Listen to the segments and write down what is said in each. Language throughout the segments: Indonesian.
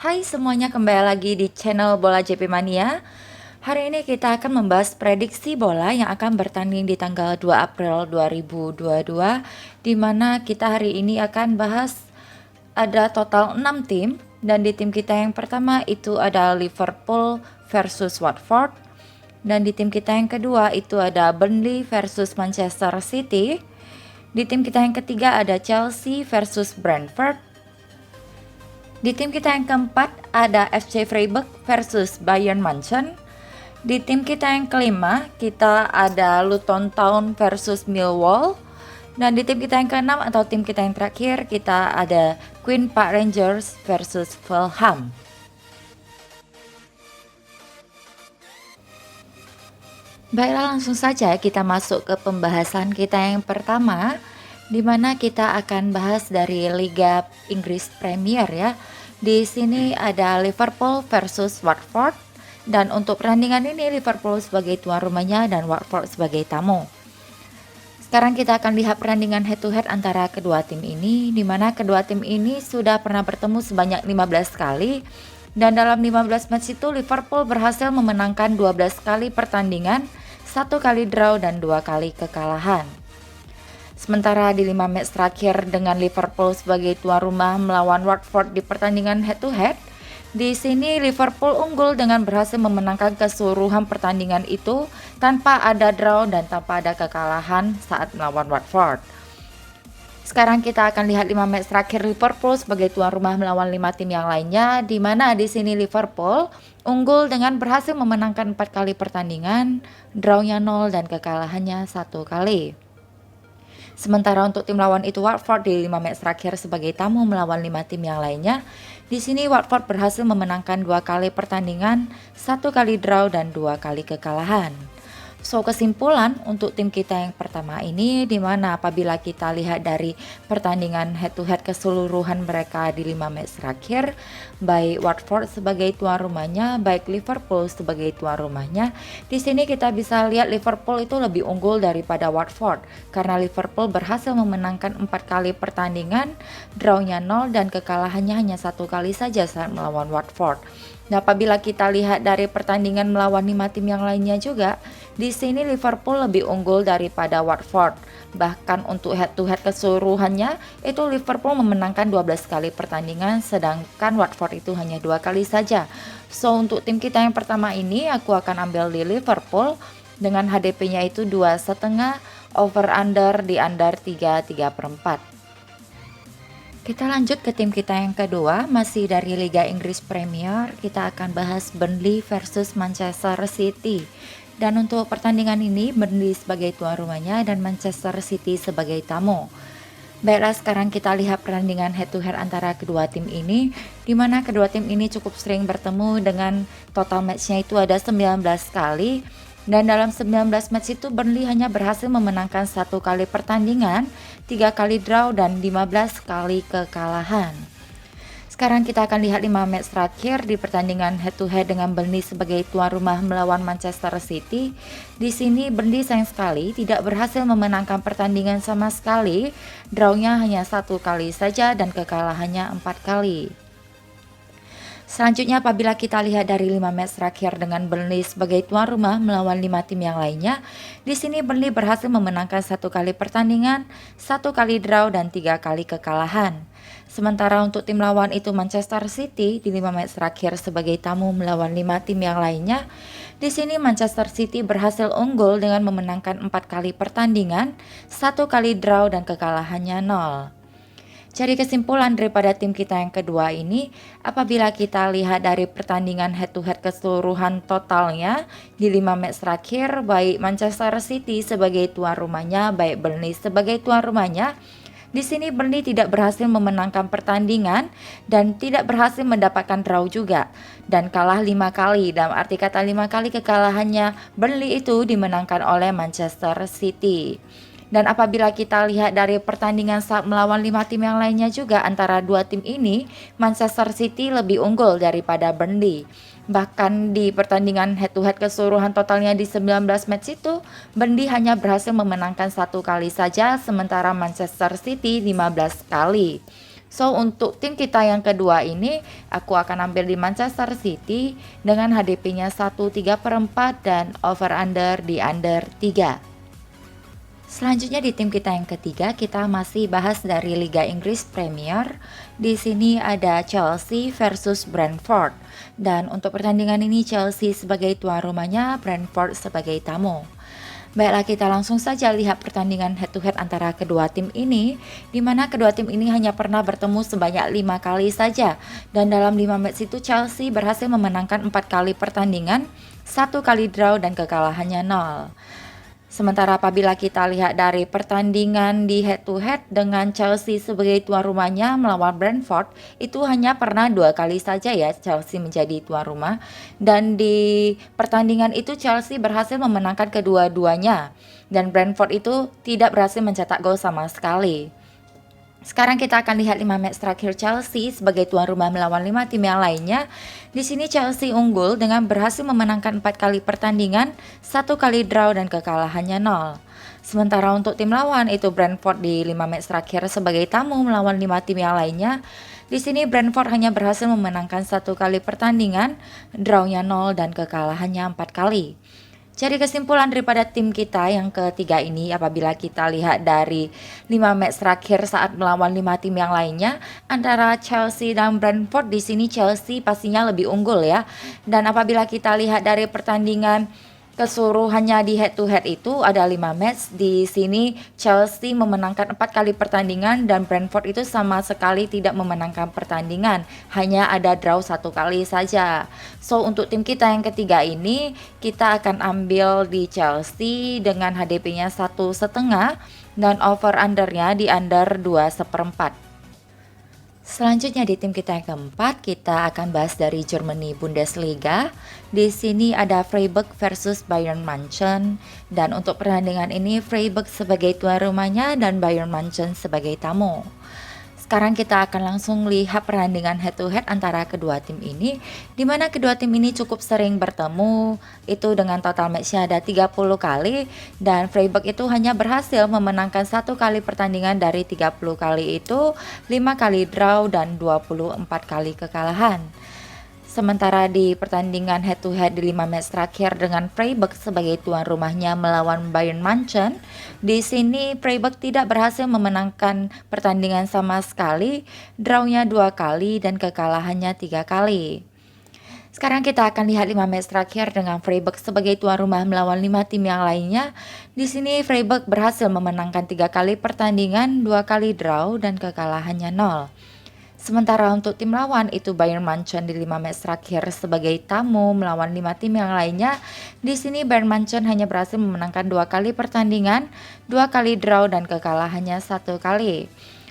Hai semuanya, kembali lagi di channel Bola JP Mania. Hari ini kita akan membahas prediksi bola yang akan bertanding di tanggal 2 April 2022, di mana kita hari ini akan bahas ada total 6 tim, dan di tim kita yang pertama itu ada Liverpool versus Watford, dan di tim kita yang kedua itu ada Burnley versus Manchester City. Di tim kita yang ketiga ada Chelsea versus Brentford. Di tim kita yang keempat ada FC Freiburg versus Bayern Munchen. Di tim kita yang kelima kita ada Luton Town versus Millwall. Dan di tim kita yang keenam atau tim kita yang terakhir kita ada Queen Park Rangers versus Fulham. Baiklah, langsung saja kita masuk ke pembahasan kita yang pertama, di mana kita akan bahas dari Liga Inggris Premier ya. Di sini ada Liverpool versus Watford, dan untuk pertandingan ini Liverpool sebagai tuan rumahnya dan Watford sebagai tamu. Sekarang kita akan lihat pertandingan head to head antara kedua tim ini, di mana kedua tim ini sudah pernah bertemu sebanyak 15 kali, dan dalam 15 match itu Liverpool berhasil memenangkan 12 kali pertandingan, 1 kali draw dan 2 kali kekalahan. Sementara di 5 match terakhir dengan Liverpool sebagai tuan rumah melawan Watford di pertandingan head to head, di sini Liverpool unggul dengan berhasil memenangkan keseluruhan pertandingan itu tanpa ada draw dan tanpa ada kekalahan saat melawan Watford. Sekarang kita akan lihat 5 match terakhir Liverpool sebagai tuan rumah melawan 5 tim yang lainnya, di mana di sini Liverpool unggul dengan berhasil memenangkan 4 kali pertandingan, drawnya 0 dan kekalahannya 1 kali. Sementara untuk tim lawan itu Watford di 5 match terakhir sebagai tamu melawan 5 tim yang lainnya. Di sini Watford berhasil memenangkan 2 kali pertandingan, 1 kali draw dan 2 kali kekalahan. So, kesimpulan untuk tim kita yang pertama ini, di mana apabila kita lihat dari pertandingan head to head keseluruhan mereka di 5 match terakhir, baik Watford sebagai tuan rumahnya, baik Liverpool sebagai tuan rumahnya, di sini kita bisa lihat Liverpool itu lebih unggul daripada Watford karena Liverpool berhasil memenangkan 4 kali pertandingan, drawnya 0 dan kekalahannya hanya 1 kali saja saat melawan Watford. Nah, apabila kita lihat dari pertandingan melawan 5 tim yang lainnya juga, di sini Liverpool lebih unggul daripada Watford. Bahkan untuk head to head keseluruhannya, itu Liverpool memenangkan 12 kali pertandingan, sedangkan Watford itu hanya 2 kali saja. So, untuk tim kita yang pertama ini, aku akan ambil di Liverpool dengan HDP-nya itu 2,5, over under di under 3,4. Kita lanjut ke tim kita yang kedua, masih dari Liga Inggris Premier. Kita akan bahas Burnley versus Manchester City. Dan untuk pertandingan ini, Burnley sebagai tuan rumahnya dan Manchester City sebagai tamu. Baiklah, sekarang kita lihat pertandingan head to head antara kedua tim ini, di mana kedua tim ini cukup sering bertemu dengan total matchnya itu ada 19 kali. Dan dalam 19 match itu Burnley hanya berhasil memenangkan 1 kali pertandingan, 3 kali draw dan 15 kali kekalahan. Sekarang kita akan lihat 5 match terakhir di pertandingan head to head dengan Burnley sebagai tuan rumah melawan Manchester City. Di sini Burnley sayang sekali tidak berhasil memenangkan pertandingan sama sekali, drawnya hanya 1 kali saja dan kekalahannya 4 kali. Selanjutnya apabila kita lihat dari 5 match terakhir dengan Burnley sebagai tuan rumah melawan 5 tim yang lainnya, di sini Burnley berhasil memenangkan 1 kali pertandingan, 1 kali draw dan 3 kali kekalahan. Sementara untuk tim lawan itu Manchester City di 5 match terakhir sebagai tamu melawan 5 tim yang lainnya, di sini Manchester City berhasil unggul dengan memenangkan 4 kali pertandingan, 1 kali draw dan kekalahannya 0. Jadi kesimpulan daripada tim kita yang kedua ini, apabila kita lihat dari pertandingan head to head keseluruhan totalnya di 5 match terakhir, baik Manchester City sebagai tuan rumahnya, baik Burnley sebagai tuan rumahnya, di sini Burnley tidak berhasil memenangkan pertandingan dan tidak berhasil mendapatkan draw juga, dan kalah 5 kali. Dalam arti kata 5 kali kekalahannya Burnley itu dimenangkan oleh Manchester City. Dan apabila kita lihat dari pertandingan saat melawan 5 tim yang lainnya juga, antara dua tim ini Manchester City lebih unggul daripada Burnley. Bahkan di pertandingan head to head keseluruhan totalnya di 19 match itu, Burnley hanya berhasil memenangkan 1 kali saja, sementara Manchester City 15 kali. So untuk tim kita yang kedua ini, aku akan ambil di Manchester City dengan HDP-nya 1,3/4 dan over under di under 3. Selanjutnya di tim kita yang ketiga, kita masih bahas dari Liga Inggris Premier. Di sini ada Chelsea versus Brentford. Dan untuk pertandingan ini Chelsea sebagai tuan rumahnya, Brentford sebagai tamu. Baiklah, kita langsung saja lihat pertandingan head to head antara kedua tim ini, di mana kedua tim ini hanya pernah bertemu sebanyak 5 kali saja. Dan dalam 5 match itu Chelsea berhasil memenangkan 4 kali pertandingan, 1 kali draw dan kekalahannya 0. Sementara apabila kita lihat dari pertandingan di head to head dengan Chelsea sebagai tuan rumahnya melawan Brentford, itu hanya pernah 2 kali saja ya Chelsea menjadi tuan rumah, dan di pertandingan itu Chelsea berhasil memenangkan kedua-duanya dan Brentford itu tidak berhasil mencetak gol sama sekali. Sekarang kita akan lihat 5 match terakhir Chelsea sebagai tuan rumah melawan 5 tim yang lainnya. Di sini Chelsea unggul dengan berhasil memenangkan 4 kali pertandingan, 1 kali draw dan kekalahannya 0. Sementara untuk tim lawan itu Brentford di 5 match terakhir sebagai tamu melawan 5 tim yang lainnya. Di sini Brentford hanya berhasil memenangkan 1 kali pertandingan, drawnya 0 dan kekalahannya 4 kali. Jadi kesimpulan daripada tim kita yang ketiga ini, apabila kita lihat dari 5 match terakhir saat melawan 5 tim yang lainnya, antara Chelsea dan Brentford, di sini Chelsea pastinya lebih unggul ya. Dan apabila kita lihat dari pertandingan keseluruhannya di head to head itu ada 5 match. Di sini Chelsea memenangkan 4 kali pertandingan dan Brentford itu sama sekali tidak memenangkan pertandingan, hanya ada draw 1 kali saja. So untuk tim kita yang ketiga ini, kita akan ambil di Chelsea dengan HDP-nya 1,5 dan over undernya di under 2/4. Selanjutnya di tim kita yang keempat, kita akan bahas dari Germany Bundesliga. Di sini ada Freiburg versus Bayern Munchen, dan untuk pertandingan ini Freiburg sebagai tuan rumahnya dan Bayern Munchen sebagai tamu. Sekarang kita akan langsung lihat pertandingan head to head antara kedua tim ini, di mana kedua tim ini cukup sering bertemu, itu dengan total match-nya ada 30 kali, dan Freiburg itu hanya berhasil memenangkan 1 kali pertandingan dari 30 kali itu, 5 kali draw dan 24 kali kekalahan. Sementara di pertandingan head to head di 5 match terakhir dengan Freiburg sebagai tuan rumahnya melawan Bayern Munchen, di sini Freiburg tidak berhasil memenangkan pertandingan sama sekali, drawnya 2 kali dan kekalahannya 3 kali. Sekarang kita akan lihat 5 match terakhir dengan Freiburg sebagai tuan rumah melawan 5 tim yang lainnya. Di sini Freiburg berhasil memenangkan 3 kali pertandingan, 2 kali draw dan kekalahannya 0. Sementara untuk tim lawan itu Bayern Munchen di 5 match terakhir sebagai tamu melawan 5 tim yang lainnya. Di sini Bayern Munchen hanya berhasil memenangkan 2 kali pertandingan, 2 kali draw dan kekalahannya 1 kali.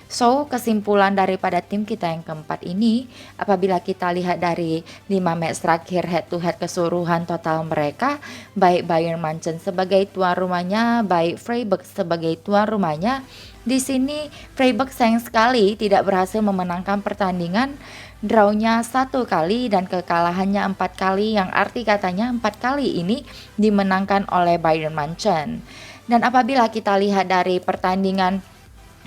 So, kesimpulan daripada tim kita yang keempat ini, apabila kita lihat dari 5 match terakhir head to head keseluruhan total mereka, baik Bayern Munchen sebagai tuan rumahnya, baik Freiburg sebagai tuan rumahnya, di sini Freiburg sayang sekali tidak berhasil memenangkan pertandingan, drawnya 1 kali dan kekalahannya 4 kali, yang arti katanya 4 kali ini dimenangkan oleh Bayern Munchen. Dan apabila kita lihat dari pertandingan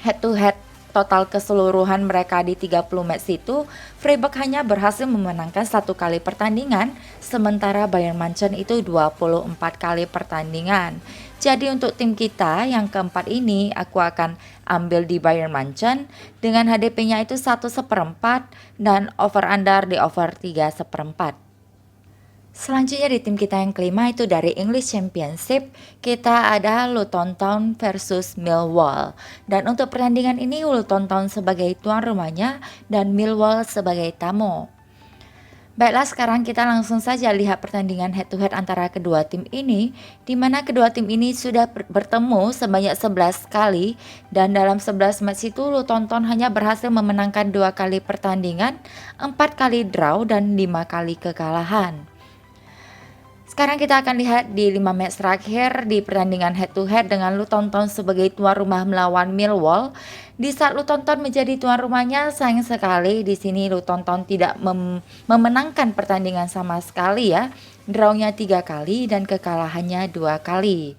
head to head total keseluruhan mereka di 30 match itu, Freiburg hanya berhasil memenangkan 1 kali pertandingan, sementara Bayern Munchen itu 24 kali pertandingan. Jadi untuk tim kita yang keempat ini, aku akan ambil di Bayern Munchen dengan HDP-nya itu 1/4 dan over under di over 3/4. Selanjutnya di tim kita yang kelima itu dari English Championship, kita ada Luton Town versus Millwall. Dan untuk pertandingan ini Luton Town sebagai tuan rumahnya dan Millwall sebagai tamu. Baiklah, sekarang kita langsung saja lihat pertandingan head to head antara kedua tim ini, di mana kedua tim ini sudah bertemu sebanyak 11 kali, dan dalam 11 match itu Luton Town hanya berhasil memenangkan 2 kali pertandingan, 4 kali draw dan 5 kali kekalahan. Sekarang kita akan lihat di 5 match terakhir di pertandingan head to head dengan Luton Town sebagai tuan rumah melawan Millwall. Di saat Luton Town menjadi tuan rumahnya, sayang sekali di sini Luton Town tidak memenangkan pertandingan sama sekali ya. Drawnya 3 kali dan kekalahannya 2 kali.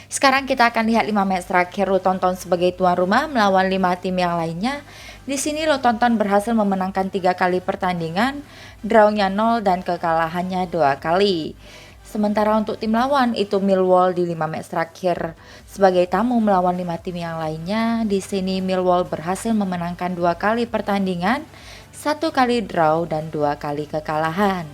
Sekarang kita akan lihat 5 match terakhir Luton Town sebagai tuan rumah melawan 5 tim yang lainnya. Di sini Lutonton berhasil memenangkan 3 kali pertandingan, draw-nya 0 dan kekalahannya 2 kali. Sementara untuk tim lawan itu Millwall di 5 match terakhir sebagai tamu melawan 5 tim yang lainnya. Di sini Millwall berhasil memenangkan 2 kali pertandingan, 1 kali draw dan 2 kali kekalahan.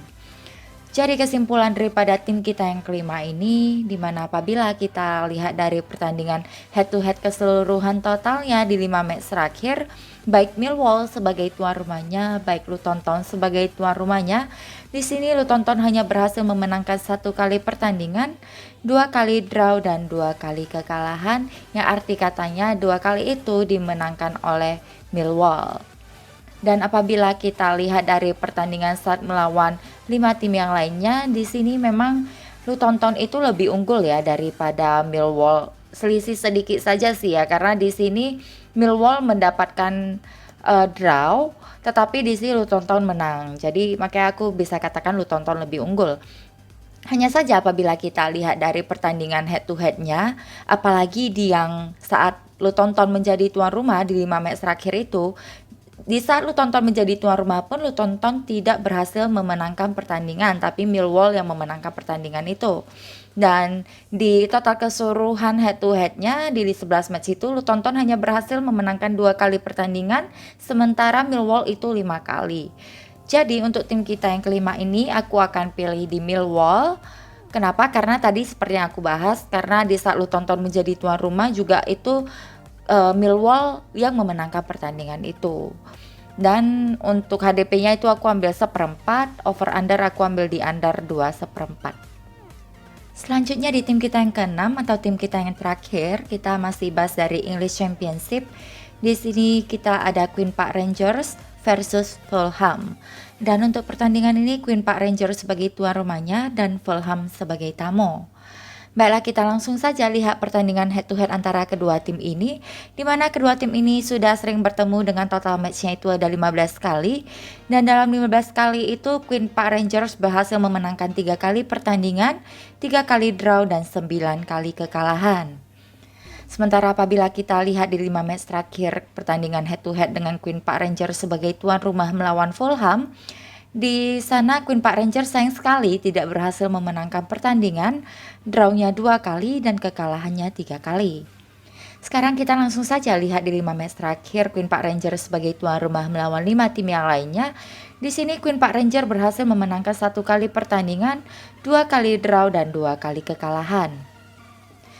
Jadi kesimpulan daripada tim kita yang kelima ini, dimana apabila kita lihat dari pertandingan head to head keseluruhan totalnya di 5 match terakhir, baik Millwall sebagai tuan rumahnya, baik Lutonton sebagai tuan rumahnya, di sini Lutonton hanya berhasil memenangkan 1 kali pertandingan, 2 kali draw dan 2 kali kekalahan, yang arti katanya 2 kali itu dimenangkan oleh Millwall. Dan apabila kita lihat dari pertandingan saat melawan 5 tim yang lainnya, di sini memang Lutonton itu lebih unggul ya daripada Millwall. Selisih sedikit saja sih ya, karena di sini Millwall mendapatkan draw, tetapi di sini Lutonton menang. Jadi makanya aku bisa katakan Lutonton lebih unggul. Hanya saja apabila kita lihat dari pertandingan head to head-nya, apalagi di yang saat Lutonton menjadi tuan rumah di 5 match terakhir itu, di saat Lutonton menjadi tuan rumah pun Lutonton tidak berhasil memenangkan pertandingan, tapi Millwall yang memenangkan pertandingan itu. Dan di total keseluruhan head to head-nya di 11 match itu Lutonton hanya berhasil memenangkan 2 kali pertandingan, sementara Millwall itu 5 kali. Jadi untuk tim kita yang kelima ini aku akan pilih di Millwall. Kenapa? Karena tadi seperti yang aku bahas, karena di saat Lutonton menjadi tuan rumah juga itu Millwall yang memenangkan pertandingan itu. Dan untuk HDP-nya itu aku ambil 1/4, over under aku ambil di under 2/4. Selanjutnya di tim kita yang keenam atau tim kita yang terakhir, kita masih bahas dari English Championship. Di sini kita ada Queen Park Rangers versus Fulham. Dan untuk pertandingan ini Queen Park Rangers sebagai tuan rumahnya dan Fulham sebagai tamu. Baiklah, kita langsung saja lihat pertandingan head to head antara kedua tim ini, di mana kedua tim ini sudah sering bertemu dengan total matchnya itu ada 15 kali, dan dalam 15 kali itu Queen Park Rangers berhasil memenangkan 3 kali pertandingan, 3 kali draw dan 9 kali kekalahan. Sementara apabila kita lihat di 5 match terakhir pertandingan head to head dengan Queen Park Rangers sebagai tuan rumah melawan Fulham, di sana Queen Park Rangers sayang sekali tidak berhasil memenangkan pertandingan, draw-nya 2 kali dan kekalahannya 3 kali. Sekarang kita langsung saja lihat di 5 match terakhir Queen Park Rangers sebagai tuan rumah melawan 5 tim yang lainnya. Di sini Queen Park Rangers berhasil memenangkan 1 kali pertandingan, 2 kali draw dan 2 kali kekalahan.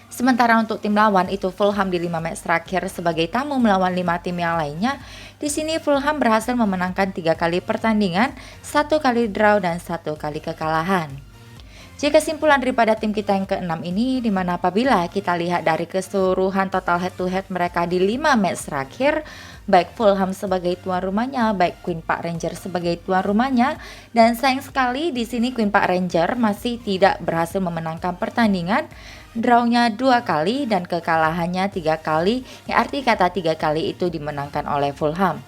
Sementara untuk tim lawan itu Fulham di 5 match terakhir sebagai tamu melawan 5 tim yang lainnya. Di sini Fulham berhasil memenangkan 3 kali pertandingan, 1 kali draw dan 1 kali kekalahan. Jadi kesimpulan daripada tim kita yang keenam ini, dimana apabila kita lihat dari keseluruhan total head to head mereka di 5 match terakhir, baik Fulham sebagai tuan rumahnya, baik Queen Park Rangers sebagai tuan rumahnya, dan sayang sekali di sini Queen Park Rangers masih tidak berhasil memenangkan pertandingan, draw-nya 2 kali dan kekalahannya 3 kali, yang arti kata 3 kali itu dimenangkan oleh Fulham.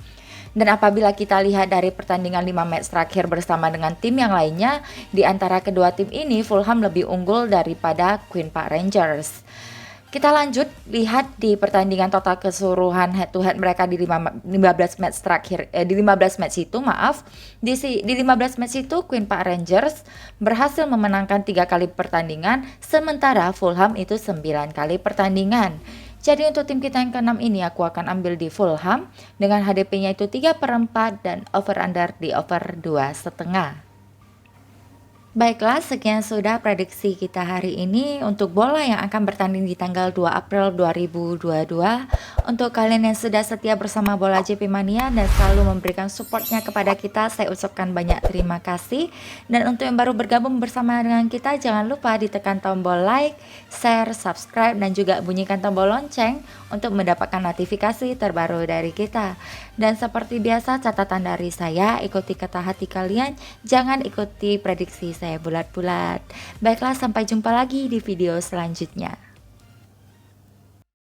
Dan apabila kita lihat dari pertandingan 5 match terakhir bersama dengan tim yang lainnya, di antara kedua tim ini Fulham lebih unggul daripada Queen Park Rangers. Kita lanjut lihat di pertandingan total keseluruhan head to head mereka di 15 match terakhir di 15 match itu di 15 match itu Queen Park Rangers berhasil memenangkan 3 kali pertandingan, sementara Fulham itu 9 kali pertandingan. Jadi untuk tim kita yang keenam ini aku akan ambil di Fulham dengan HDP-nya itu 3/4 dan over under di over 2,5. Baiklah, sekian sudah prediksi kita hari ini untuk bola yang akan bertanding di tanggal 2 April 2022. Untuk kalian yang sudah setia bersama Bola JP Mania dan selalu memberikan supportnya kepada kita, saya ucapkan banyak terima kasih. Dan untuk yang baru bergabung bersama dengan kita, jangan lupa ditekan tombol like, share, subscribe, dan juga bunyikan tombol lonceng untuk mendapatkan notifikasi terbaru dari kita. Dan seperti biasa, catatan dari saya, ikuti kata hati kalian, jangan ikuti prediksi saya bulat-bulat. Baiklah, sampai jumpa lagi di video selanjutnya.